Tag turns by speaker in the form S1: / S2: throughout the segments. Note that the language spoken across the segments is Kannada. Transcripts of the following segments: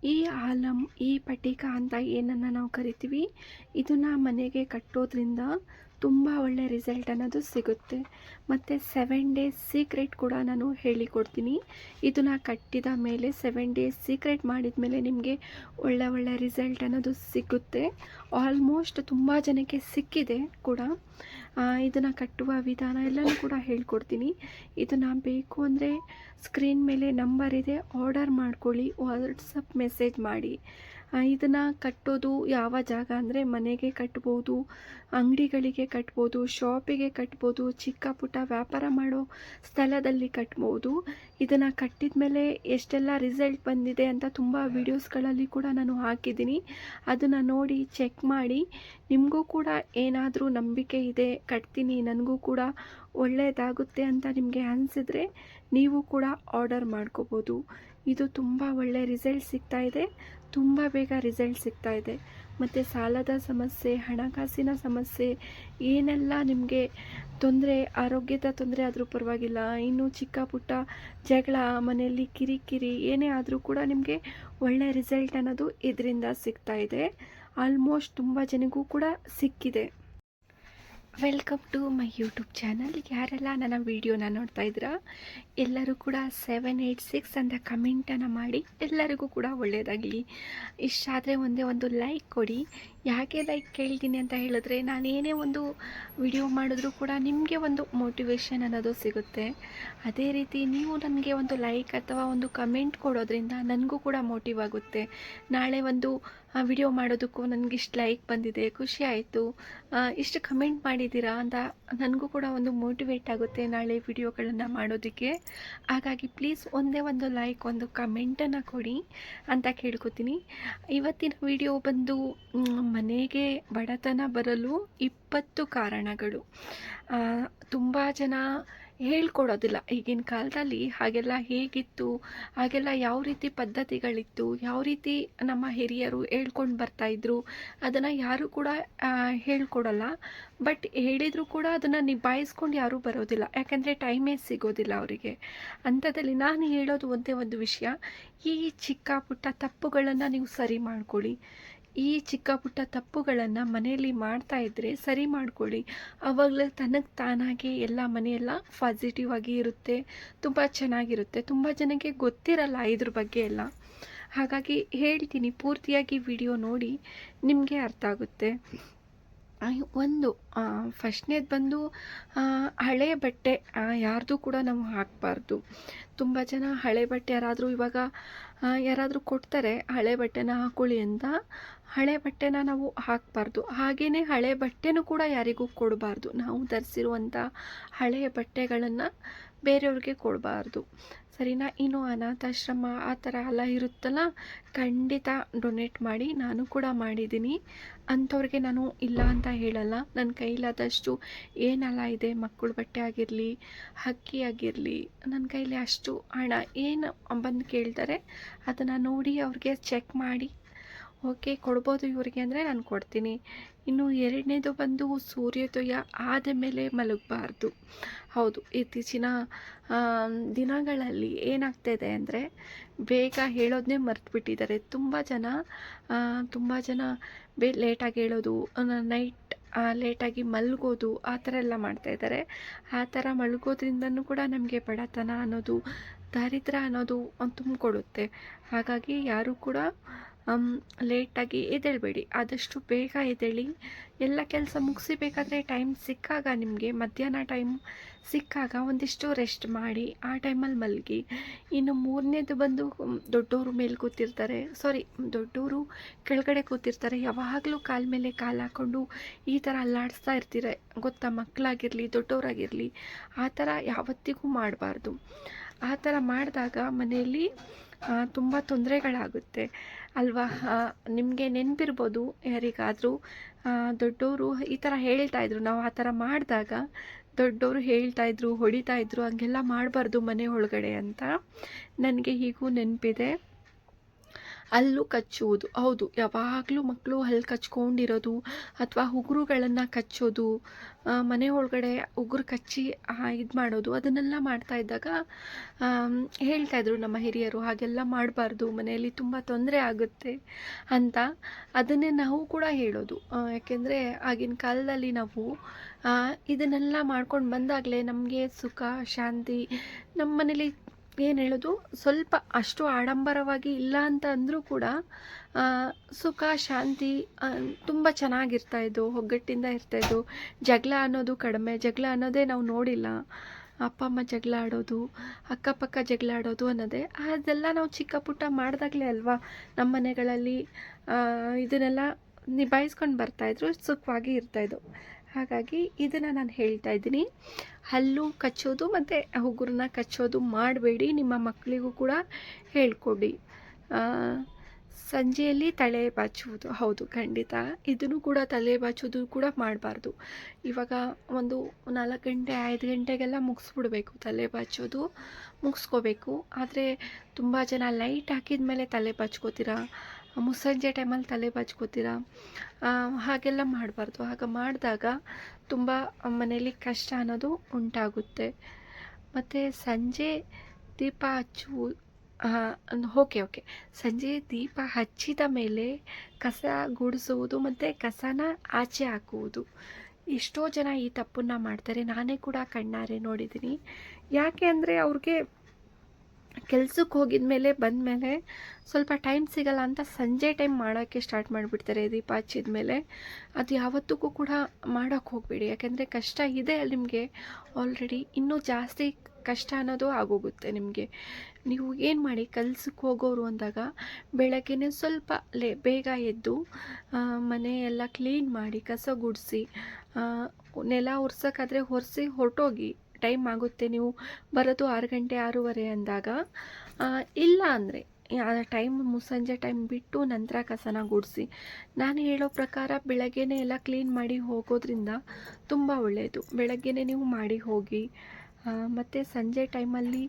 S1: ಈ ಆಲಮ್, ಈ ಪಟಿಕ ಅಂತ ಏನನ್ನು ನಾವು ಕರಿತೀವಿ, ಇದನ್ನು ಮನೆಗೆ ಕಟ್ಟೋದ್ರಿಂದ ತುಂಬ ಒಳ್ಳೆ ರಿಸಲ್ಟ್ ಅನ್ನೋದು ಸಿಗುತ್ತೆ. ಮತ್ತು 7 ಡೇಸ್ ಸೀಕ್ರೆಟ್ ಕೂಡ ನಾನು ಹೇಳಿಕೊಡ್ತೀನಿ. ಇದನ್ನು ಕಟ್ಟಿದ ಮೇಲೆ 7 ಡೇಸ್ ಸೀಕ್ರೆಟ್ ಮಾಡಿದ ಮೇಲೆ ನಿಮಗೆ ಒಳ್ಳೆ ರಿಸಲ್ಟ್ ಅನ್ನೋದು ಸಿಗುತ್ತೆ. ಆಲ್ಮೋಸ್ಟ್ ತುಂಬ ಜನಕ್ಕೆ ಸಿಕ್ಕಿದೆ ಕೂಡ. ಇದನ್ನು ಕಟ್ಟುವ ವಿಧಾನ ಎಲ್ಲನೂ ಕೂಡ ಹೇಳ್ಕೊಡ್ತೀನಿ. ಇದನ್ನು ಬೇಕು ಅಂದರೆ ಸ್ಕ್ರೀನ್ ಮೇಲೆ ನಂಬರ್ ಇದೆ, ಆರ್ಡರ್ ಮಾಡ್ಕೊಳ್ಳಿ, ವಾಟ್ಸಪ್ ಮೆಸೇಜ್ ಮಾಡಿ. ಇದನ್ನು ಕಟ್ಟೋದು ಯಾವ ಜಾಗ ಅಂದರೆ ಮನೆಗೆ ಕಟ್ಬೋದು, ಅಂಗಡಿಗಳಿಗೆ ಕಟ್ಬೋದು, ಶಾಪಿಗೆ ಕಟ್ಬೋದು, ಚಿಕ್ಕ ಪುಟ್ಟ ವ್ಯಾಪಾರ ಮಾಡೋ ಸ್ಥಳದಲ್ಲಿ ಕಟ್ಬೋದು. ಇದನ್ನು ಕಟ್ಟಿದ ಮೇಲೆ ಎಷ್ಟೆಲ್ಲ ರಿಸಲ್ಟ್ ಬಂದಿದೆ ಅಂತ ತುಂಬ ವೀಡಿಯೋಸ್ಗಳಲ್ಲಿ ಕೂಡ ನಾನು ಹಾಕಿದ್ದೀನಿ. ಅದನ್ನು ನೋಡಿ ಚೆಕ್ ಮಾಡಿ. ನಿಮಗೂ ಕೂಡ ಏನಾದರೂ ನಂಬಿಕೆ ಇದೆ, ಕಟ್ತೀನಿ ನನಗೂ ಕೂಡ ಒಳ್ಳೆಯದಾಗುತ್ತೆ ಅಂತ ನಿಮಗೆ ಅನಿಸಿದ್ರೆ ನೀವು ಕೂಡ ಆರ್ಡರ್ ಮಾಡ್ಕೋಬೋದು. ಇದು ತುಂಬ ಒಳ್ಳೆ ರಿಸಲ್ಟ್ ಸಿಗ್ತಾ ಇದೆ, ತುಂಬ ಬೇಗ ರಿಸಲ್ಟ್ ಸಿಗ್ತಾ ಇದೆ. ಮತ್ತು ಸಾಲದ ಸಮಸ್ಯೆ, ಹಣಕಾಸಿನ ಸಮಸ್ಯೆ, ಏನೆಲ್ಲ ನಿಮಗೆ ತೊಂದರೆ, ಆರೋಗ್ಯದ ತೊಂದರೆ ಆದರೂ ಪರವಾಗಿಲ್ಲ, ಇನ್ನು ಚಿಕ್ಕ ಪುಟ್ಟ ಜಗಳ, ಮನೆಯಲ್ಲಿ ಕಿರಿಕಿರಿ ಏನೇ ಆದರೂ ಕೂಡ ನಿಮಗೆ ಒಳ್ಳೆ ರಿಸಲ್ಟ್ ಅನ್ನೋದು ಇದರಿಂದ ಸಿಗ್ತಾ ಇದೆ. ಆಲ್ಮೋಸ್ಟ್ ತುಂಬ ಜನಗೂ ಕೂಡ ಸಿಕ್ಕಿದೆ. Welcome to my YouTube channel. ಯಾರೆಲ್ಲ ನನ್ನ ವೀಡಿಯೋನ ನೋಡ್ತಾ ಇದ್ದೀರಾ ಎಲ್ಲರೂ ಕೂಡ 786 ಅಂತ ಕಮೆಂಟನ್ನು ಮಾಡಿ. ಎಲ್ಲರಿಗೂ ಕೂಡ ಒಳ್ಳೆಯದಾಗಲಿ. ಇಷ್ಟ ಆದರೆ ಒಂದೇ ಒಂದು ಲೈಕ್ ಕೊಡಿ. ಯಾಕೆ ಲೈಕ್ ಕೇಳ್ತೀನಿ ಅಂತ ಹೇಳಿದ್ರೆ, ನಾನೇನೇ ಒಂದು ವಿಡಿಯೋ ಮಾಡಿದ್ರೂ ಕೂಡ ನಿಮಗೆ ಒಂದು ಮೋಟಿವೇಶನ್ ಅನ್ನೋದು ಸಿಗುತ್ತೆ. ಅದೇ ರೀತಿ ನೀವು ನನಗೆ ಒಂದು ಲೈಕ್ ಅಥವಾ ಒಂದು ಕಮೆಂಟ್ ಕೊಡೋದ್ರಿಂದ ನನಗೂ ಕೂಡ ಮೋಟಿವ್ ಆಗುತ್ತೆ. ನಾಳೆ ಒಂದು ವಿಡಿಯೋ ಮಾಡೋದಕ್ಕೂ ನನಗಿಷ್ಟು ಲೈಕ್ ಬಂದಿದೆ, ಖುಷಿ ಆಯಿತು, ಇಷ್ಟು ಕಮೆಂಟ್ ಮಾಡಿದ್ದೀರಾ ಅಂತ ನನಗೂ ಕೂಡ ಒಂದು ಮೋಟಿವೇಟ್ ಆಗುತ್ತೆ ನಾಳೆ ವಿಡಿಯೋಗಳನ್ನು ಮಾಡೋದಕ್ಕೆ. ಹಾಗಾಗಿ ಪ್ಲೀಸ್ ಒಂದೇ ಒಂದು ಲೈಕ್, ಒಂದು ಕಮೆಂಟನ್ನು ಕೊಡಿ ಅಂತ ಕೇಳ್ಕೊತೀನಿ. ಇವತ್ತಿನ ವಿಡಿಯೋ ಬಂದು ಮನೆಗೆ ಬಡತನ ಬರಲು 20 ಕಾರಣಗಳು. ತುಂಬ ಜನ ಹೇಳ್ಕೊಡೋದಿಲ್ಲ. ಈಗಿನ ಕಾಲದಲ್ಲಿ ಹಾಗೆಲ್ಲ ಹೇಗಿತ್ತು, ಹಾಗೆಲ್ಲ ಯಾವ ರೀತಿ ಪದ್ಧತಿಗಳಿತ್ತು, ಯಾವ ರೀತಿ ನಮ್ಮ ಹಿರಿಯರು ಹೇಳ್ಕೊಂಡು ಬರ್ತಾಯಿದ್ರು, ಅದನ್ನು ಯಾರೂ ಕೂಡ ಹೇಳ್ಕೊಡಲ್ಲ. ಬಟ್ ಹೇಳಿದರೂ ಕೂಡ ಅದನ್ನು ನಿಭಾಯಿಸ್ಕೊಂಡು ಯಾರೂ ಬರೋದಿಲ್ಲ, ಯಾಕಂದರೆ ಟೈಮೇ ಸಿಗೋದಿಲ್ಲ ಅವರಿಗೆ. ಅಂಥದ್ದಲ್ಲಿ ನಾನು ಹೇಳೋದು ಒಂದೇ ಒಂದು ವಿಷಯ, ಈ ಚಿಕ್ಕ ಪುಟ್ಟ ತಪ್ಪುಗಳನ್ನು ನೀವು ಸರಿ ಮಾಡ್ಕೊಳ್ಳಿ. ಈ ಚಿಕ್ಕ ಪುಟ್ಟ ತಪ್ಪುಗಳನ್ನು ಮನೆಯಲ್ಲಿ ಮಾಡ್ತಾ ಇದ್ದರೆ ಸರಿ ಮಾಡ್ಕೊಳ್ಳಿ. ಆವಾಗಲೇ ತನಗೆ ತಾನಾಗೆ ಎಲ್ಲ ಮನೆಯೆಲ್ಲ ಪಾಸಿಟಿವ್ ಆಗಿ ಇರುತ್ತೆ, ತುಂಬ ಚೆನ್ನಾಗಿರುತ್ತೆ. ತುಂಬ ಜನಕ್ಕೆ ಗೊತ್ತಿರಲ್ಲ ಇದ್ರ ಬಗ್ಗೆ ಎಲ್ಲ. ಹಾಗಾಗಿ ಹೇಳ್ತೀನಿ, ಪೂರ್ತಿಯಾಗಿ ವಿಡಿಯೋ ನೋಡಿ, ನಿಮಗೆ ಅರ್ಥ ಆಗುತ್ತೆ. ಒಂದು ಫಸ್ಟ್ನೇದು ಬಂದು ಹಳೆಯ ಬಟ್ಟೆ ಯಾರ್ದು ಕೂಡ ನಾವು ಹಾಕಬಾರ್ದು. ತುಂಬ ಜನ ಹಳೆ ಬಟ್ಟೆ ಯಾರಾದರೂ ಇವಾಗ ಯಾರಾದರೂ ಕೊಡ್ತಾರೆ ಹಳೆ ಬಟ್ಟೆನ ಹಾಕ್ಕೊಳ್ಳಿ ಅಂತ, ಹಳೆ ಬಟ್ಟೆನ ನಾವು ಹಾಕಬಾರ್ದು. ಹಾಗೆಯೇ ಹಳೆ ಬಟ್ಟೆನೂ ಕೂಡ ಯಾರಿಗೂ ಕೊಡಬಾರ್ದು. ನಾವು ಧರಿಸಿರುವಂಥ ಹಳೆಯ ಬಟ್ಟೆಗಳನ್ನು ಬೇರೆಯವ್ರಿಗೆ ಕೊಡಬಾರ್ದು, ಸರಿನಾ? ಇನ್ನು ಅನಾಥಾಶ್ರಮ ಆ ಥರ ಎಲ್ಲ ಇರುತ್ತಲ್ಲ, ಖಂಡಿತ ಡೊನೇಟ್ ಮಾಡಿ. ನಾನು ಕೂಡ ಮಾಡಿದ್ದೀನಿ. ಅಂಥವ್ರಿಗೆ ನಾನು ಇಲ್ಲ ಅಂತ ಹೇಳಲ್ಲ. ನನ್ನ ಕೈಲಾದಷ್ಟು ಏನೆಲ್ಲ ಇದೆ, ಮಕ್ಕಳ ಬಟ್ಟೆ ಆಗಿರಲಿ, ಅಕ್ಕಿ ಆಗಿರಲಿ, ನನ್ನ ಕೈಲಿ ಅಷ್ಟು ಹಣ ಏನು ಬಂದು ಕೇಳ್ತಾರೆ ಅದನ್ನು ನೋಡಿ ಅವ್ರಿಗೆ ಚೆಕ್ ಮಾಡಿ ಓಕೆ ಕೊಡ್ಬೋದು ಇವರಿಗೆ ಅಂದರೆ ನಾನು ಕೊಡ್ತೀನಿ. ಇನ್ನು ಎರಡನೇದು ಬಂದು ಸೂರ್ಯೋದಯ ಆದ ಮೇಲೆ ಮಲಗಬಾರ್ದು. ಹೌದು, ಇತ್ತೀಚಿನ ದಿನಗಳಲ್ಲಿ ಏನಾಗ್ತಾಯಿದೆ ಅಂದರೆ ಬೇಗ ಹೇಳೋದನ್ನೇ ಮರೆತುಬಿಟ್ಟಿದ್ದಾರೆ ತುಂಬ ಜನ ಲೇಟಾಗಿ ಹೇಳೋದು, ನೈಟ್ ಲೇಟಾಗಿ ಮಲಗೋದು, ಆ ಥರ ಎಲ್ಲ ಮಾಡ್ತಾಯಿದ್ದಾರೆ. ಆ ಥರ ಮಲಗೋದ್ರಿಂದನೂ ಕೂಡ ನಮಗೆ ಬಡತನ ಅನ್ನೋದು, ದಾರಿದ್ರ್ಯ ಅನ್ನೋದು ತುಂಬಿಕೊಡುತ್ತೆ. ಹಾಗಾಗಿ ಯಾರೂ ಕೂಡ ಲೇಟಾಗಿ ಎದ್ದೇಳಬೇಡಿ, ಆದಷ್ಟು ಬೇಗ ಎದ್ದೇಳಿ. ಎಲ್ಲ ಕೆಲಸ ಮುಗಿಸಿಬೇಕಾದ್ರೆ ಟೈಮ್ ಸಿಕ್ಕಾಗ, ನಿಮಗೆ ಮಧ್ಯಾಹ್ನ ಟೈಮ್ ಸಿಕ್ಕಾಗ ಒಂದಿಷ್ಟು ರೆಸ್ಟ್ ಮಾಡಿ, ಆ ಟೈಮಲ್ಲಿ ಮಲಗಿ. ಇನ್ನು ಮೂರನೇದು ಬಂದು ದೊಡ್ಡವರು ಮೇಲೆ ಕೂತಿರ್ತಾರೆ, ದೊಡ್ಡವರು ಕೆಳಗಡೆ ಕೂತಿರ್ತಾರೆ, ಯಾವಾಗಲೂ ಕಾಲ ಮೇಲೆ ಕಾಲು ಹಾಕ್ಕೊಂಡು ಈ ಥರ ಅಲ್ಲಾಡಿಸ್ತಾ ಇರ್ತೀರ ಗೊತ್ತಾ? ಮಕ್ಕಳಾಗಿರಲಿ ದೊಡ್ಡವರಾಗಿರಲಿ, ಆ ಥರ ಯಾವತ್ತಿಗೂ ಮಾಡಬಾರ್ದು. ಆ ಥರ ಮಾಡಿದಾಗ ಮನೆಯಲ್ಲಿ ತುಂಬ ತೊಂದರೆಗಳಾಗುತ್ತೆ ಅಲ್ವಾ? ನಿಮಗೆ ನೆನಪಿರ್ಬೋದು, ಯಾರಿಗಾದರೂ ದೊಡ್ಡವರು ಈ ಥರ ಹೇಳ್ತಾಯಿದ್ರು, ನಾವು ಆ ಥರ ಮಾಡಿದಾಗ ದೊಡ್ಡವರು ಹೇಳ್ತಾಯಿದ್ರು, ಹೊಡಿತಾಯಿದ್ರು, ಹಂಗೆಲ್ಲ ಮಾಡಬಾರ್ದು ಮನೆ ಒಳಗಡೆ ಅಂತ ನನಗೆ ಹೀಗೂ ನೆನಪಿದೆ. ಹಲ್ಲು ಕಚ್ಚುವುದು. ಹೌದು, ಯಾವಾಗಲೂ ಮಕ್ಕಳು ಹಲ್ಲು ಕಚ್ಕೊಂಡಿರೋದು ಅಥವಾ ಉಗುರುಗಳನ್ನು ಕಚ್ಚೋದು, ಮನೆ ಒಳಗಡೆ ಉಗುರು ಕಚ್ಚಿ ಇದು ಮಾಡೋದು, ಅದನ್ನೆಲ್ಲ ಮಾಡ್ತಾ ಇದ್ದಾಗ ಹೇಳ್ತಾಯಿದ್ರು ನಮ್ಮ ಹಿರಿಯರು, ಹಾಗೆಲ್ಲ ಮಾಡಬಾರ್ದು, ಮನೆಯಲ್ಲಿ ತುಂಬ ತೊಂದರೆ ಆಗುತ್ತೆ ಅಂತ. ಅದನ್ನೇ ನಾವು ಕೂಡ ಹೇಳೋದು. ಯಾಕೆಂದರೆ ಆಗಿನ ಕಾಲದಲ್ಲಿ ನಾವು ಇದನ್ನೆಲ್ಲ ಮಾಡ್ಕೊಂಡು ಬಂದಾಗಲೇ ನಮಗೆ ಸುಖ ಶಾಂತಿ. ನಮ್ಮ ಮನೇಲಿ ಏನು ಹೇಳೋದು, ಸ್ವಲ್ಪ ಅಷ್ಟು ಆಡಂಬರವಾಗಿ ಇಲ್ಲ ಅಂತ ಅಂದರೂ ಕೂಡ ಸುಖ ಶಾಂತಿ ತುಂಬ ಚೆನ್ನಾಗಿರ್ತಾಯಿದ್ದು, ಒಗ್ಗಟ್ಟಿಂದ ಇರ್ತಾಯಿದ್ದು. ಜಗಳ ಅನ್ನೋದು ಕಡಿಮೆ, ಜಗಳ ಅನ್ನೋದೇ ನಾವು ನೋಡಿಲ್ಲ. ಅಪ್ಪ ಅಮ್ಮ ಜಗಳ ಆಡೋದು, ಅಕ್ಕಪಕ್ಕ ಜಗಳ ಆಡೋದು ಅನ್ನೋದೇ, ಅದೆಲ್ಲ ನಾವು ಚಿಕ್ಕ ಪುಟ್ಟ ಮಾಡಿದಾಗಲೇ ಅಲ್ವಾ ನಮ್ಮ ಮನೆಗಳಲ್ಲಿ ಇದನ್ನೆಲ್ಲ ನಿಭಾಯಿಸ್ಕೊಂಡು ಬರ್ತಾಯಿದ್ರು, ಸುಖವಾಗಿ ಇರ್ತಾಯಿದ್ದು. ಹಾಗಾಗಿ ಇದನ್ನು ನಾನು ಹೇಳ್ತಾ ಇದ್ದೀನಿ. ಹಲ್ಲು ಕಚ್ಚೋದು ಮತ್ತು ಉಗುರನ್ನ ಕಚ್ಚೋದು ಮಾಡಬೇಡಿ. ನಿಮ್ಮ ಮಕ್ಕಳಿಗೂ ಕೂಡ ಹೇಳ್ಕೊಡಿ. ಸಂಜೆಯಲ್ಲಿ ತಲೆ ಬಾಚುವುದು, ಹೌದು ಖಂಡಿತ ಇದನ್ನು ಕೂಡ ತಲೆ ಬಾಚೋದು ಕೂಡ ಮಾಡಬಾರ್ದು. ಇವಾಗ ಒಂದು 4 ಗಂಟೆ 5 ಗಂಟೆಗೆಲ್ಲ ಮುಗಿಸ್ಬಿಡ್ಬೇಕು ತಲೆ ಬಾಚೋದು, ಮುಗಿಸ್ಕೋಬೇಕು. ಆದರೆ ತುಂಬ ಜನ ಲೈಟ್ ಹಾಕಿದ ಮೇಲೆ ತಲೆ ಬಾಚ್ಕೋತೀರಾ, ಮುಸ್ಸಂಜೆ ಟೈಮಲ್ಲಿ ತಲೆ ಬಾಚ್ಕೋತೀರಾ, ಹಾಗೆಲ್ಲ ಮಾಡಬಾರ್ದು. ಹಾಗೆ ಮಾಡಿದಾಗ ತುಂಬ ಮನೇಲಿ ಕಷ್ಟ ಅನ್ನೋದು ಉಂಟಾಗುತ್ತೆ. ಮತ್ತು ಸಂಜೆ ದೀಪ ಹಚ್ಚು ಓಕೆ ಸಂಜೆ ದೀಪ ಹಚ್ಚಿದ ಮೇಲೆ ಕಸ ಗುಡಿಸುವುದು ಮತ್ತು ಕಸನ ಆಚೆ ಹಾಕುವುದು. ಎಷ್ಟೋ ಜನ ಈ ತಪ್ಪನ್ನು ಮಾಡ್ತಾರೆ, ನಾನೇ ಕೂಡ ಕಣ್ಣಾರೆ ನೋಡಿದ್ದೀನಿ. ಯಾಕೆ ಅಂದರೆ ಅವ್ರಿಗೆ ಕೆಲ್ಸಕ್ಕೆ ಹೋಗಿದ ಮೇಲೆ ಬಂದಮೇಲೆ ಸ್ವಲ್ಪ ಟೈಮ್ ಸಿಗಲ್ಲ ಅಂತ ಸಂಜೆ ಟೈಮ್ ಮಾಡೋಕ್ಕೆ ಸ್ಟಾರ್ಟ್ ಮಾಡಿಬಿಡ್ತಾರೆ ದೀಪ ಹಚ್ಚಿದ ಮೇಲೆ. ಅದು ಯಾವತ್ತಿಗೂ ಕೂಡ ಮಾಡೋಕ್ಕೆ ಹೋಗಬೇಡಿ. ಯಾಕೆಂದರೆ ಕಷ್ಟ ಇದೆ ನಿಮಗೆ ಆಲ್ರೆಡಿ, ಇನ್ನೂ ಜಾಸ್ತಿ ಕಷ್ಟ ಅನ್ನೋದು ಆಗೋಗುತ್ತೆ ನಿಮಗೆ. ನೀವು ಏನು ಮಾಡಿ, ಕೆಲ್ಸಕ್ಕೆ ಹೋಗೋರು ಅಂದಾಗ ಬೆಳಗ್ಗೆನೇ ಸ್ವಲ್ಪ ಬೇಗ ಎದ್ದು ಮನೆ ಎಲ್ಲ ಕ್ಲೀನ್ ಮಾಡಿ, ಕಸ ಗುಡಿಸಿ, ನೆಲ ಒರ್ಸೋಕ್ಕಾದರೆ ಒರೆಸಿ ಹೊರಟೋಗಿ. ಟೈಮ್ ಆಗುತ್ತೆ, ನೀವು ಬರೋದು 6 ಗಂಟೆ 6:30 ಅಂದಾಗ. ಇಲ್ಲ ಅಂದರೆ ಟೈಮ್ ಮುಸ್ಸಂಜೆ ಟೈಮ್ ಬಿಟ್ಟು ನಂತರ ಕಸನ ಗುಡಿಸಿ. ನಾನು ಹೇಳೋ ಪ್ರಕಾರ ಬೆಳಗ್ಗೆನೇ ಎಲ್ಲ ಕ್ಲೀನ್ ಮಾಡಿ ಹೋಗೋದ್ರಿಂದ ತುಂಬ ಒಳ್ಳೆಯದು. ಬೆಳಗ್ಗೆನೇ ನೀವು ಮಾಡಿ ಹೋಗಿ. ಮತ್ತು ಸಂಜೆ ಟೈಮಲ್ಲಿ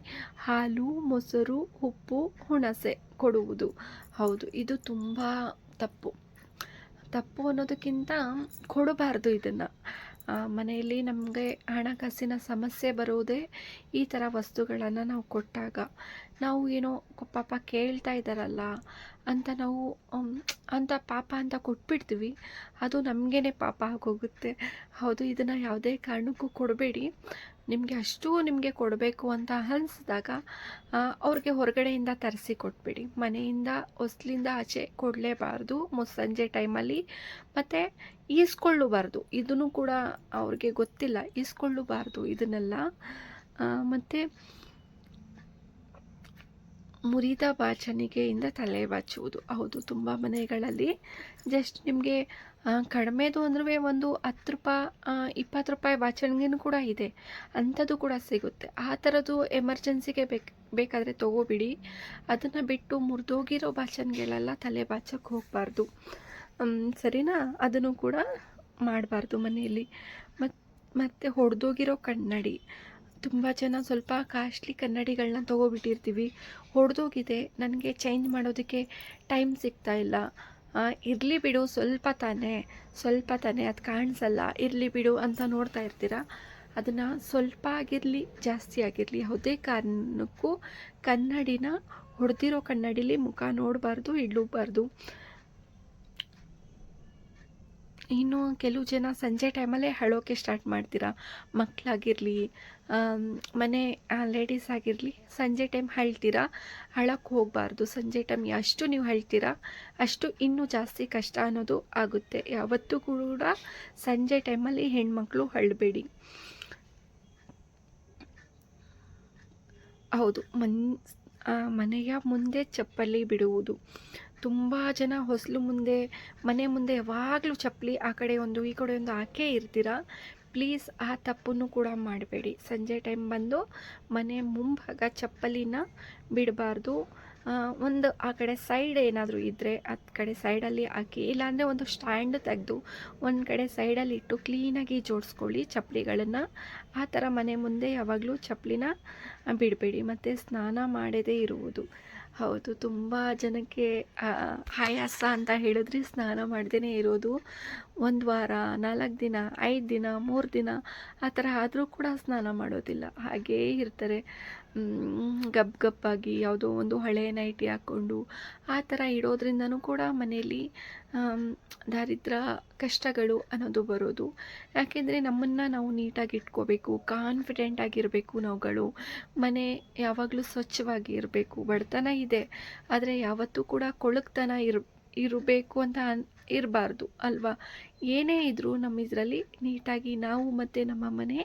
S1: ಹಾಲು, ಮೊಸರು, ಉಪ್ಪು, ಹುಣಸೆ ಕೊಡುವುದು, ಹೌದು ಇದು ತುಂಬ ತಪ್ಪು. ತಪ್ಪು ಅನ್ನೋದಕ್ಕಿಂತ ಕೊಡಬಾರ್ದು ಇದನ್ನು. ಮನೆಯಲ್ಲಿ ನಮಗೆ ಹಣಕಾಸಿನ ಸಮಸ್ಯೆ ಬರೋದೇ ಈ ಥರ ವಸ್ತುಗಳನ್ನು ನಾವು ಕೊಟ್ಟಾಗ. ನಾವು ಏನೋ ಪಾಪ ಕೇಳ್ತಾ ಇದ್ದಾರಲ್ಲ ಅಂತ ನಾವು ಅಂತ ಪಾಪ ಅಂತ ಕೊಟ್ಬಿಡ್ತೀವಿ, ಅದು ನಮಗೇನೆ ಪಾಪ ಆಗೋಗುತ್ತೆ. ಹೌದು, ಇದನ್ನು ಯಾವುದೇ ಕಾರಣಕ್ಕೂ ಕೊಡಬೇಡಿ. ನಿಮಗೆ ಕೊಡಬೇಕು ಅಂತ ಅನಿಸಿದಾಗ ಅವ್ರಿಗೆ ಹೊರಗಡೆಯಿಂದ ತರಿಸಿ ಕೊಟ್ಬಿಡಿ. ಮನೆಯಿಂದ ಹೊಸ್ಲಿಂದ ಆಚೆ ಕೊಡಲೇಬಾರ್ದು ಮುಸ್ಸಂಜೆ ಟೈಮಲ್ಲಿ. ಮತ್ತು ಈಸ್ಕೊಳ್ಳಬಾರ್ದು, ಇದನ್ನು ಕೂಡ ಅವ್ರಿಗೆ ಗೊತ್ತಿಲ್ಲ, ಈಸ್ಕೊಳ್ಳಬಾರ್ದು ಇದನ್ನೆಲ್ಲ. ಮತ್ತು ಮುರಿದ ಬಾಚಣಿಗೆಯಿಂದ ತಲೆ ಬಾಚುವುದು, ಹೌದು ತುಂಬ ಮನೆಗಳಲ್ಲಿ ಜಸ್ಟ್ ನಿಮಗೆ ಕಡಿಮೆದು ಅಂದ್ರೆ ಒಂದು 10 ರೂಪಾಯಿ 20 ರೂಪಾಯಿ ಬಾಚಣಿಗೆನೂ ಕೂಡ ಇದೆ, ಅಂಥದ್ದು ಕೂಡ ಸಿಗುತ್ತೆ. ಆ ಥರದ್ದು ಎಮರ್ಜೆನ್ಸಿಗೆ ಬೇಕಾದರೆ ತೊಗೋಬಿಡಿ. ಅದನ್ನು ಬಿಟ್ಟು ಮುರಿದೋಗಿರೋ ಬಾಚಣಿಗೆಲೆಲ್ಲ ತಲೆ ಬಾಚಕ್ಕೆ ಹೋಗಬಾರ್ದು, ಸರಿನಾ? ಅದನ್ನು ಕೂಡ ಮಾಡಬಾರ್ದು ಮನೆಯಲ್ಲಿ. ಮತ್ತು ಹೊಡೆದೋಗಿರೋ ಕನ್ನಡಿ, ತುಂಬ ಜನ ಸ್ವಲ್ಪ ಕಾಸ್ಟ್ಲಿ ಕನ್ನಡಿಗಳನ್ನ ತೊಗೊಬಿಟ್ಟಿರ್ತೀವಿ, ಹೊಡೆದೋಗಿದೆ, ನನಗೆ ಚೇಂಜ್ ಮಾಡೋದಕ್ಕೆ ಟೈಮ್ ಸಿಗ್ತಾ ಇಲ್ಲ, ಇರಲಿ ಬಿಡು ಸ್ವಲ್ಪ ತಾನೇ ಅದು ಕಾಣಿಸಲ್ಲ, ಇರಲಿ ಬಿಡು ಅಂತ ನೋಡ್ತಾ ಇರ್ತೀರ. ಅದನ್ನು ಸ್ವಲ್ಪ ಆಗಿರಲಿ ಜಾಸ್ತಿ ಆಗಿರಲಿ ಯಾವುದೇ ಕಾರಣಕ್ಕೂ ಕನ್ನಡಿನ ಹೊಡೆದಿರೋ ಕನ್ನಡಿಲಿ ಮುಖ ನೋಡಬಾರ್ದು, ಇಡಲೂಬಾರ್ದು. ಇನ್ನು ಕೆಲವು ಜನ ಸಂಜೆ ಟೈಮಲ್ಲೇ ಅಳೋಕ್ಕೆ ಸ್ಟಾರ್ಟ್ ಮಾಡ್ತೀರಾ. ಮಕ್ಕಳಾಗಿರಲಿ, ಮನೆ ಲೇಡೀಸ್ ಆಗಿರಲಿ, ಸಂಜೆ ಟೈಮ್ ಅಳ್ತೀರಾ. ಅಳಕ್ಕೆ ಹೋಗಬಾರ್ದು. ಸಂಜೆ ಟೈಮ್ ಎಷ್ಟು ನೀವು ಅಳ್ತೀರಾ ಅಷ್ಟು ಇನ್ನೂ ಜಾಸ್ತಿ ಕಷ್ಟ ಅನ್ನೋದು ಆಗುತ್ತೆ. ಯಾವತ್ತೂ ಕೂಡ ಸಂಜೆ ಟೈಮಲ್ಲಿ ಹೆಣ್ಮಕ್ಳು ಅಳಬೇಡಿ. ಹೌದು, ಮನೆಯ ಮುಂದೆ ಚಪ್ಪಲಿ ಬಿಡುವುದು. ತುಂಬ ಜನ ಹೊಸಲು ಮುಂದೆ, ಮನೆ ಮುಂದೆ ಯಾವಾಗಲೂ ಚಪ್ಪಲಿ ಆ ಕಡೆ ಒಂದು ಈ ಕಡೆ ಒಂದು ಹಾಕೇ ಇರ್ತೀರ. ಪ್ಲೀಸ್ ಆ ತಪ್ಪನ್ನು ಕೂಡ ಮಾಡಬೇಡಿ. ಸಂಜೆ ಟೈಮ್ ಬಂದು ಮನೆ ಮುಂಭಾಗ ಚಪ್ಪಲಿನ ಬಿಡಬಾರ್ದು. ಒಂದು ಆ ಕಡೆ ಸೈಡ್ ಏನಾದರೂ ಇದ್ದರೆ ಅದು ಕಡೆ ಸೈಡಲ್ಲಿ ಹಾಕಿ, ಇಲ್ಲಾಂದರೆ ಒಂದು ಸ್ಟ್ಯಾಂಡ್ ತೆಗೆದು ಒಂದು ಕಡೆ ಸೈಡಲ್ಲಿ ಇಟ್ಟು ಕ್ಲೀನಾಗಿ ಜೋಡಿಸ್ಕೊಳ್ಳಿ ಚಪ್ಪಲಿಗಳನ್ನು. ಆ ಥರ ಮನೆ ಮುಂದೆ ಯಾವಾಗಲೂ ಚಪ್ಪಲಿನ ಬಿಡಬೇಡಿ. ಮತ್ತು ಸ್ನಾನ ಮಾಡದೇ ಇರುವುದು, ಹೌದು. ತುಂಬ ಜನಕ್ಕೆ ಆಯಾಸ ಅಂತ ಹೇಳಿದ್ರೆ ಸ್ನಾನ ಮಾಡ್ದೇನೆ ಇರೋದು. 1 ವಾರ, 4 ದಿನ, 5 ದಿನ, 3 ದಿನ ಆ ಥರ ಆದರೂ ಕೂಡ ಸ್ನಾನ ಮಾಡೋದಿಲ್ಲ. ಹಾಗೇ ಇರ್ತಾರೆ. ಗಬ್ ಗಬ್ಬಾಗಿ ಯಾವುದೋ ಒಂದು ಹಳೆ ನೈಟಿ ಹಾಕ್ಕೊಂಡು ಆ ಥರ ಇಡೋದ್ರಿಂದನೂ ಕೂಡ ಮನೆಯಲ್ಲಿ ದಾರಿದ್ರ್ಯ, ಕಷ್ಟಗಳು ಅನ್ನೋದು ಬರೋದು. ಯಾಕೆಂದರೆ ನಮ್ಮನ್ನು ನಾವು ನೀಟಾಗಿ ಇಟ್ಕೋಬೇಕು, ಕಾನ್ಫಿಡೆಂಟ್ ಆಗಿರಬೇಕು ನಾವುಗಳು. ಮನೆ ಯಾವಾಗಲೂ ಸ್ವಚ್ಛವಾಗಿ ಇರಬೇಕು. ಬಡತನ ಇದೆ, ಆದರೆ ಯಾವತ್ತೂ ಕೂಡ ಕೊಳಕ್ತನ ಇರಬೇಕು ಅಂತ ಇರಬಾರ್ದು ಅಲ್ವಾ? ಏನೇ ಇದ್ದರೂ ನಮ್ಮ ಇದರಲ್ಲಿ ನೀಟಾಗಿ ನಾವು ಮತ್ತು ನಮ್ಮ ಮನೆ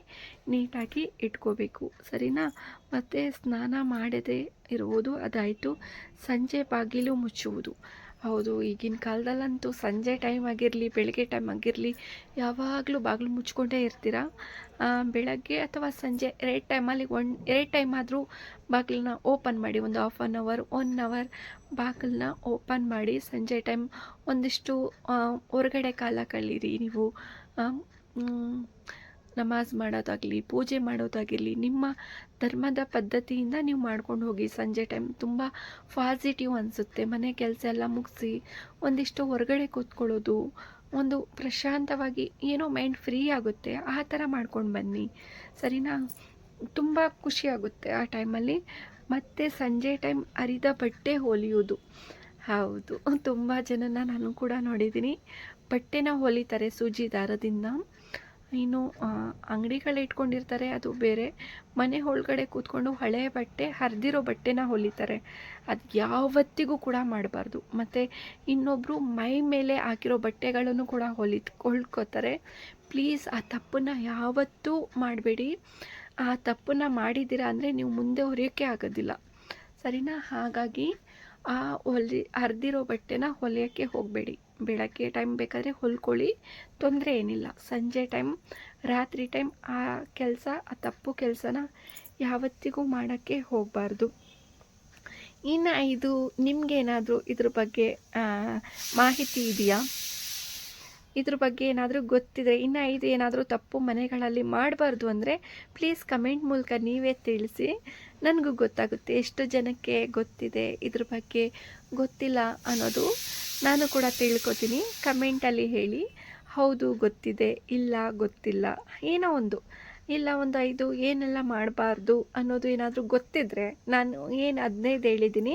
S1: ನೀಟಾಗಿ ಇಟ್ಕೋಬೇಕು, ಸರಿನಾ? ಮತ್ತು ಸ್ನಾನ ಮಾಡದೇ ಇರುವುದು ಅದಾಯಿತು. ಸಂಜೆ ಬಾಗಿಲು ಮುಚ್ಚುವುದು. ಹೌದು, ಈಗಿನ ಕಾಲದಲ್ಲಂತೂ ಸಂಜೆ ಟೈಮ್ ಆಗಿರಲಿ, ಬೆಳಗ್ಗೆ ಟೈಮ್ ಆಗಿರಲಿ, ಯಾವಾಗಲೂ ಬಾಗಿಲು ಮುಚ್ಕೊಂಡೇ ಇರ್ತೀರ. ಬೆಳಗ್ಗೆ ಅಥವಾ ಸಂಜೆ 2 ಟೈಮಲ್ಲಿ 2 ಟೈಮ್ ಆದರೂ ಬಾಗಿಲನ್ನ ಓಪನ್ ಮಾಡಿ. ಒಂದು ಹಾಫ್ ಆನ್ ಅವರ್, 1 ಅವರ್ ಬಾಗಿಲನ್ನ ಓಪನ್ ಮಾಡಿ. ಸಂಜೆ ಟೈಮ್ ಒಂದಿಷ್ಟು ಹೊರಗಡೆ ಕಾಲ ಕಳೀರಿ ನೀವು. ನಮಾಜ್ ಮಾಡೋದಾಗಲಿ, ಪೂಜೆ ಮಾಡೋದಾಗಿರಲಿ, ನಿಮ್ಮ ಧರ್ಮದ ಪದ್ಧತಿಯಿಂದ ನೀವು ಮಾಡ್ಕೊಂಡು ಹೋಗಿ. ಸಂಜೆ ಟೈಮ್ ತುಂಬ ಪಾಸಿಟಿವ್ ಅನಿಸುತ್ತೆ. ಮನೆ ಕೆಲಸ ಎಲ್ಲ ಮುಗಿಸಿ ಒಂದಿಷ್ಟು ಹೊರಗಡೆ ಕೂತ್ಕೊಳ್ಳೋದು, ಒಂದು ಪ್ರಶಾಂತವಾಗಿ ಏನೋ ಮೈಂಡ್ ಫ್ರೀ ಆಗುತ್ತೆ. ಆ ಥರ ಮಾಡ್ಕೊಂಡು ಬನ್ನಿ, ಸರಿನಾ? ತುಂಬ ಖುಷಿಯಾಗುತ್ತೆ ಆ ಟೈಮಲ್ಲಿ. ಮತ್ತು ಸಂಜೆ ಟೈಮ್ ಹರಿದ ಬಟ್ಟೆ ಹೊಲಿಯೋದು. ಹೌದು, ತುಂಬ ಜನನ ನಾನು ಕೂಡ ನೋಡಿದ್ದೀನಿ. ಬಟ್ಟೆನ ಹೊಲಿತಾರೆ ಸೂಜಿ ದಾರದಿಂದ. ಇನ್ನು ಅಂಗಡಿಗಳು ಇಟ್ಕೊಂಡಿರ್ತಾರೆ, ಅದು ಬೇರೆ. ಮನೆ ಒಳಗಡೆ ಕೂತ್ಕೊಂಡು ಹಳೆಯ ಬಟ್ಟೆ, ಹರಿದಿರೋ ಬಟ್ಟೆನ ಹೊಲಿತಾರೆ. ಅದು ಯಾವತ್ತಿಗೂ ಕೂಡ ಮಾಡಬಾರ್ದು. ಮತ್ತು ಇನ್ನೊಬ್ಬರು ಮೈ ಮೇಲೆ ಹಾಕಿರೋ ಬಟ್ಟೆಗಳನ್ನು ಕೂಡ ಹೊಲ್ಕೋತಾರೆ. ಪ್ಲೀಸ್ ಆ ತಪ್ಪನ್ನು ಯಾವತ್ತೂ ಮಾಡಬೇಡಿ. ಆ ತಪ್ಪನ್ನು ಮಾಡಿದ್ದೀರಾ ಅಂದರೆ ನೀವು ಮುಂದೆ ಹೊಲಿಯೋಕ್ಕೆ ಆಗೋದಿಲ್ಲ, ಸರಿನಾ? ಹಾಗಾಗಿ ಆ ಹರಿದಿರೋ ಬಟ್ಟೆನ ಹೊಲಿಯೋಕ್ಕೆ ಹೋಗಬೇಡಿ. ಬೆಳಗ್ಗೆ ಟೈಮ್ ಬೇಕಾದರೆ ಹೊಲ್ಕೊಳ್ಳಿ, ತೊಂದರೆ ಏನಿಲ್ಲ. ಸಂಜೆ ಟೈಮ್, ರಾತ್ರಿ ಟೈಮ್ ಆ ಕೆಲಸ, ಆ ತಪ್ಪು ಕೆಲಸನ ಯಾವತ್ತಿಗೂ ಮಾಡೋಕ್ಕೆ ಹೋಗಬಾರ್ದು. ಇನ್ನು ಇದು ನಿಮಗೇನಾದರೂ ಇದ್ರ ಬಗ್ಗೆ ಮಾಹಿತಿ ಇದೆಯಾ? ಇದ್ರ ಬಗ್ಗೆ ಏನಾದರೂ ಗೊತ್ತಿದೆ, ಇನ್ನು 5 ಏನಾದರೂ ತಪ್ಪು ಮನೆಗಳಲ್ಲಿ ಮಾಡಬಾರ್ದು ಅಂದರೆ ಪ್ಲೀಸ್ ಕಮೆಂಟ್ ಮೂಲಕ ನೀವೇ ತಿಳಿಸಿ. ನನಗೂ ಗೊತ್ತಾಗುತ್ತೆ ಎಷ್ಟು ಜನಕ್ಕೆ ಗೊತ್ತಿದೆ, ಇದ್ರ ಬಗ್ಗೆ ಗೊತ್ತಿಲ್ಲ ಅನ್ನೋದು ನಾನು ಕೂಡ ತಿಳ್ಕೊತೀನಿ. ಕಮೆಂಟಲ್ಲಿ ಹೇಳಿ, ಹೌದು ಗೊತ್ತಿದೆ, ಇಲ್ಲ ಗೊತ್ತಿಲ್ಲ, ಏನೋ ಒಂದು, ಇಲ್ಲ ಒಂದು 5 ಏನೆಲ್ಲ ಮಾಡಬಾರ್ದು ಅನ್ನೋದು ಏನಾದರೂ ಗೊತ್ತಿದ್ದರೆ, ನಾನು ಏನು 15 ಹೇಳಿದ್ದೀನಿ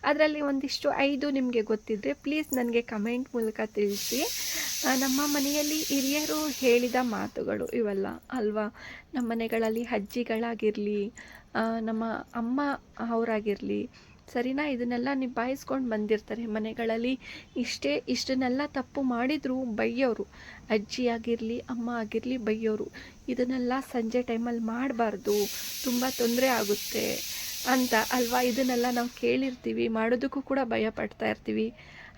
S1: ಅದರಲ್ಲಿ ಒಂದಿಷ್ಟು 5 ನಿಮಗೆ ಗೊತ್ತಿದ್ದರೆ ಪ್ಲೀಸ್ ನನಗೆ ಕಮೆಂಟ್ ಮೂಲಕ ತಿಳಿಸಿ. ನಮ್ಮ ಮನೆಯಲ್ಲಿ ಹಿರಿಯರು ಹೇಳಿದ ಮಾತುಗಳು ಇವೆಲ್ಲ ಅಲ್ವಾ? ನಮ್ಮ ಮನೆಗಳಲ್ಲಿ ಅಜ್ಜಿಗಳಾಗಿರಲಿ, ನಮ್ಮ ಅಮ್ಮ ಅವರಾಗಿರಲಿ, ಸರಿನಾ? ಇದನ್ನೆಲ್ಲ ನಿಭಾಯಿಸ್ಕೊಂಡು ಬಂದಿರ್ತಾರೆ. ಮನೆಗಳಲ್ಲಿ ಇಷ್ಟನ್ನೆಲ್ಲ ತಪ್ಪು ಮಾಡಿದರೂ ಬೈಯೋರು. ಅಜ್ಜಿ ಆಗಿರಲಿ, ಅಮ್ಮ ಆಗಿರಲಿ ಬೈಯೋರು. ಇದನ್ನೆಲ್ಲ ಸಂಜೆ ಟೈಮಲ್ಲಿ ಮಾಡಬಾರ್ದು, ತುಂಬ ತೊಂದರೆ ಆಗುತ್ತೆ ಅಂತ ಅಲ್ವಾ? ಇದನ್ನೆಲ್ಲ ನಾವು ಕೇಳಿರ್ತೀವಿ, ಮಾಡೋದಕ್ಕೂ ಕೂಡ ಭಯ ಪಡ್ತಾ ಇರ್ತೀವಿ.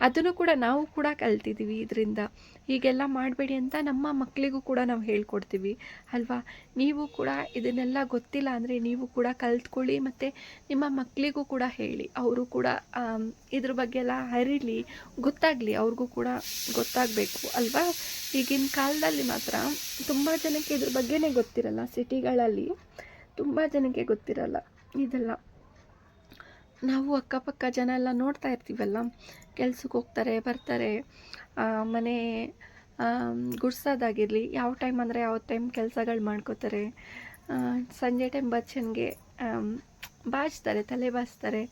S1: ಅದನ್ನು ಕೂಡ ನಾವು ಕೂಡ ಕಲ್ತಿದ್ದೀವಿ ಇದರಿಂದ. ಹೀಗೆಲ್ಲ ಮಾಡಬೇಡಿ ಅಂತ ನಮ್ಮ ಮಕ್ಕಳಿಗೂ ಕೂಡ ನಾವು ಹೇಳ್ಕೊಡ್ತೀವಿ ಅಲ್ವಾ? ನೀವು ಕೂಡ ಇದನ್ನೆಲ್ಲ ಗೊತ್ತಿಲ್ಲ ಅಂದರೆ ನೀವು ಕೂಡ ಕಲ್ತ್ಕೊಳ್ಳಿ, ಮತ್ತು ನಿಮ್ಮ ಮಕ್ಕಳಿಗೂ ಕೂಡ ಹೇಳಿ. ಅವರು ಕೂಡ ಇದ್ರ ಬಗ್ಗೆ ಎಲ್ಲ ಅರಿಲಿ, ಗೊತ್ತಾಗಲಿ, ಅವ್ರಿಗೂ ಕೂಡ ಗೊತ್ತಾಗಬೇಕು ಅಲ್ವಾ? ಈಗಿನ ಕಾಲದಲ್ಲಿ ಮಾತ್ರ ತುಂಬ ಜನಕ್ಕೆ ಇದ್ರ ಬಗ್ಗೆನೇ ಗೊತ್ತಿರಲ್ಲ. ಸಿಟಿಗಳಲ್ಲಿ ತುಂಬ ಜನಕ್ಕೆ ಗೊತ್ತಿರಲ್ಲ ಇದೆಲ್ಲ. ನಾವು ಅಕ್ಕಪಕ್ಕ ಜನ ಎಲ್ಲ ನೋಡ್ತಾ ಇರ್ತೀವಲ್ಲ, ಕೆಲ್ಸಕ್ಕೆ ಹೋಗ್ತಾರೆ, ಬರ್ತಾರೆ, ಮನೆ ಗುಡ್ಸೋದಾಗಿರಲಿ, ಯಾವ ಟೈಮ್ ಅಂದರೆ ಯಾವ ಟೈಮ್ ಕೆಲಸಗಳು ಮಾಡ್ಕೋತಾರೆ. ಸಂಜೆ ಟೈಮ್ ಬಚ್ಚನ್ಗೆ ಬಾಚ್ತಾರೆ, ತಲೆ ಬಾಚ್ತಾರೆ,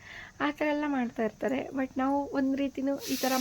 S1: ಆ ಥರ ಎಲ್ಲ ಮಾಡ್ತಾ ಇರ್ತಾರೆ. ಬಟ್ ನಾವು ಒಂದು ರೀತಿಯೂ ಈ ಥರ